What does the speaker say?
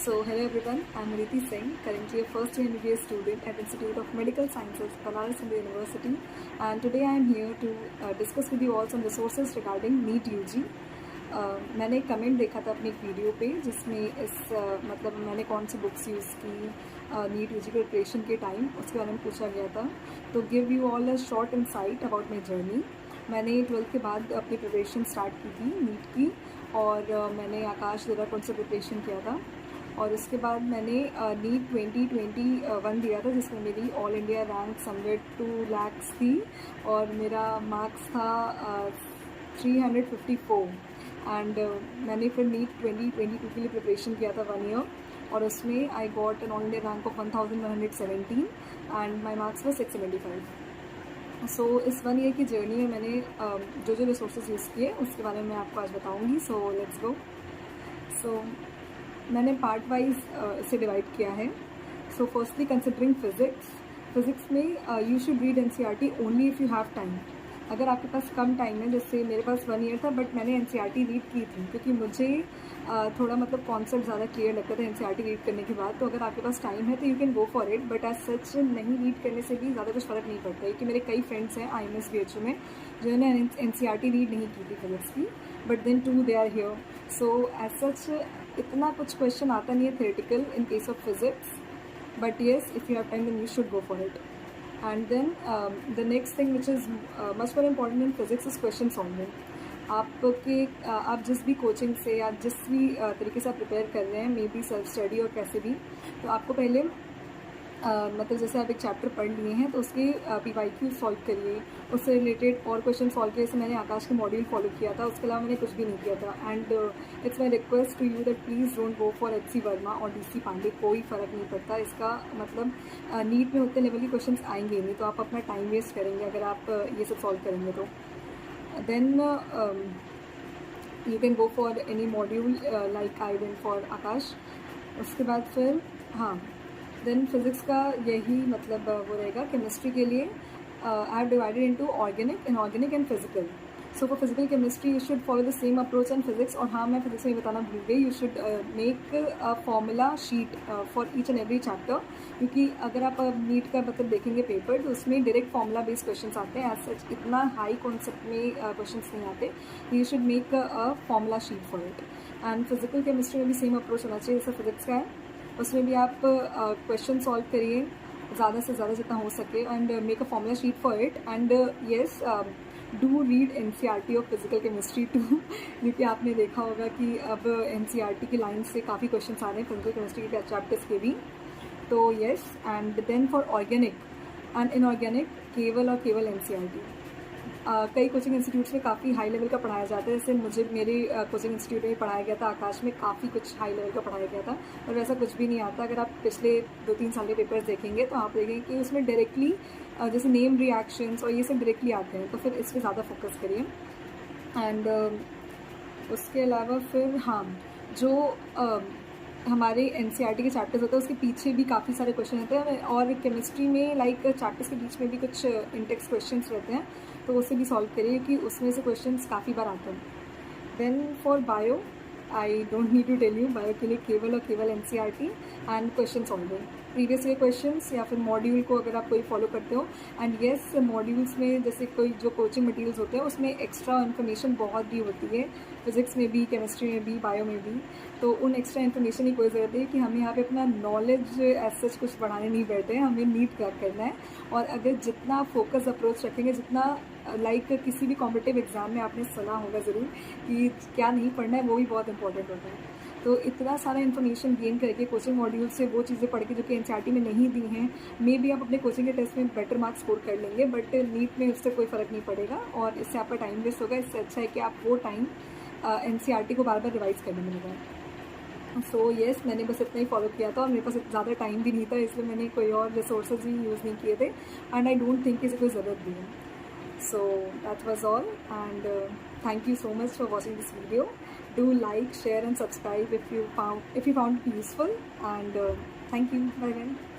So, hello everyone, I'm Riti Singh, currently a first year MBBS student at Institute of Medical Sciences, Banaras Hindu University, and today I am here to discuss with you all some resources regarding NEET UG. मैंने comment देखा था अपनी एक video पे जिसमें मतलब मैंने कौन सी बुक्स यूज़ की नीट यूजी प्रिपरेशन के टाइम, उसके बारे में पूछा गया था. तो give you all a short insight about my journey. मैंने 12th के बाद अपनी प्रिपरेशन स्टार्ट की थी नीट की, और मैंने आकाश देहरादून से प्रिपरेशन किया था. और उसके बाद मैंने नीट 2021 दिया था, जिसमें मेरी all India rank somewhere 2 lakhs थी और मेरा मार्क्स था 354. एंड मैंने फिर नीट 2022 के लिए प्रिपरेशन किया था 1 year, और उसमें I got an all India rank of 1117 and my marks वर 675. सो इस 1 year की जर्नी में मैंने जो जो रिसोर्सेज यूज़ किए उसके बारे में मैं आपको आज बताऊँगी. So let's go. सो मैंने पार्ट वाइज इसे डिवाइड किया है. सो फर्स्टली कंसिडरिंग फिज़िक्स में you should read NCERT only if you have time. अगर आपके पास कम टाइम है, जैसे मेरे पास 1 year था बट मैंने NCERT रीड की थी क्योंकि मुझे थोड़ा मतलब कॉन्सेप्ट ज़्यादा क्लियर लगता था NCERT रीड करने के बाद. तो अगर आपके पास टाइम है तो you can go for it, but as such नहीं रीड करने से भी ज़्यादा कुछ फ़र्क नहीं पड़ता. क्योंकि मेरे कई फ्रेंड्स हैं IMS BHU में जिन्होंने NCERT रीड नहीं की थी फिजिक्स की, but then too they are here. So as such इतना कुछ क्वेश्चन आता नहीं है theoretical in case of physics, but yes if you have time then you should go for it. And then the next thing which is much more important in physics is question solving. आप जिस भी coaching से या जिस भी तरीके से आप प्रिपेयर कर रहे हैं, मे बी सेल्फ स्टडी और कैसे भी, तो आपको पहले मतलब जैसे आप एक चैप्टर पढ़ लिए हैं तो उसके PYQ सॉल्व करिए, उससे रिलेटेड और क्वेश्चन सॉल्व किए. जैसे मैंने आकाश का मॉड्यूल फॉलो किया था, उसके अलावा मैंने कुछ भी नहीं किया था. And it's my request to you that please don't go for HC Verma और DC पांडे. कोई फ़र्क नहीं पड़ता. इसका मतलब नीट में उतने लेवल के क्वेश्चन आएंगे नहीं, तो आप अपना टाइम वेस्ट करेंगे अगर आप ये सब सॉल्व करेंगे. तो then you can go for any module like I went for Aakash. उसके बाद फिर देन फिज़िक्स का यही मतलब वो रहेगा. केमिस्ट्री के लिए I have divided into organic, inorganic and physical. So for physical chemistry you should follow the same approach and physics. और हाँ, मैं फिजिक्स में बताना भूल गई, you should make a formula sheet for each and every chapter. क्योंकि अगर आप नीट का मतलब देखेंगे पेपर, तो उसमें डायरेक्ट फॉर्मूला बेस्ड क्वेश्चन आते हैं. एज सच इतना हाई कॉन्सेप्ट में क्वेश्चन नहीं आते. You should make a formula sheet for it. And physical chemistry में भी सेम अप्रोच होना चाहिए जैसे फिजिक्स का है. उसमें भी आप क्वेश्चन सॉल्व करिए ज़्यादा से ज़्यादा जितना हो सके, and make a formula sheet for it. And yes, do read NCERT of physical chemistry too, क्योंकि आपने देखा होगा कि अब NCERT की लाइन से काफ़ी क्वेश्चन आ रहे हैं फिजिकल केमिस्ट्री के चैप्टर्स के भी. तो yes. And then for organic and inorganic केवल और केवल NCERT. कई कोचिंग इंस्टीट्यूट्स में काफ़ी हाई लेवल का पढ़ाया जाता है. जैसे मुझे मेरे कोचिंग इंस्टीट्यूट में पढ़ाया गया था आकाश में, काफ़ी कुछ हाई लेवल का पढ़ाया गया था, और वैसा कुछ भी नहीं आता. अगर आप पिछले 2-3 साल के पेपर्स देखेंगे तो आप देखेंगे कि उसमें डायरेक्टली जैसे नेम रिएक्शंस और ये सब डायरेक्टली आते हैं. तो फिर इस पर ज़्यादा फोकस करिए. एंड उसके अलावा फिर जो हमारे NCERT के चैप्टर्स होते हैं उसके पीछे भी काफ़ी सारे क्वेश्चन होते हैं. और केमिस्ट्री में लाइक चैप्टर्स के बीच में भी कुछ इंटेक्स क्वेश्चंस रहते हैं, तो उससे भी सॉल्व करिए कि उसमें से क्वेश्चंस काफ़ी बार आते हैं. Then for bio, I don't need to tell you, bio के लिए केवल और केवल NCERT and question solving, previous year questions या फिर मॉड्यूल को अगर आप कोई फॉलो करते हो. एंड येस, मॉड्यूल्स में जैसे कोई जो कोचिंग मटेरियल्स होते हैं उसमें एक्स्ट्रा इन्फॉर्मेशन बहुत भी होती है, फिजिक्स में भी, केमिस्ट्री में भी, बायो में भी. तो उन एक्स्ट्रा इन्फॉर्मेशन की कोई ज़रूरत है कि हमें यहाँ पे अपना नॉलेज एज सच कुछ बढ़ाने नहीं बैठे हैं, हमें नीट क्रैक करना है. और अगर जितना फोकस अप्रोच रखेंगे, जितना लाइक किसी भी कॉम्पिटिटिव एग्ज़ाम में आपने सुना होगा ज़रूर कि क्या नहीं पढ़ना है, वो भी बहुत इंपॉर्टेंट होता है. तो इतना सारा इन्फॉर्मेशन गेन करके कोचिंग मॉड्यूल से वो चीज़ें पढ़ के जो कि NCERT में नहीं दी हैं, मे बी आप अपने कोचिंग के टेस्ट में बेटर मार्क्स स्कोर कर लेंगे, बट नीट में उससे कोई फ़र्क नहीं पड़ेगा और इससे आपका टाइम वेस्ट होगा. इससे अच्छा है कि आप वो टाइम NCERT को बार बार रिवाइज करने में लगाएं. सो येस, मैंने बस इतना ही फॉलो किया था और मेरे पास ज़्यादा टाइम भी नहीं था, इसलिए मैंने कोई और रिसोर्सेज भी यूज़ नहीं किए थे. एंड आई डोंट थिंक इसे कोई ज़रूरत भी है. So that was all, and thank you so much for watching this video. Do like, share and subscribe if you found it useful, and thank you. Bye bye.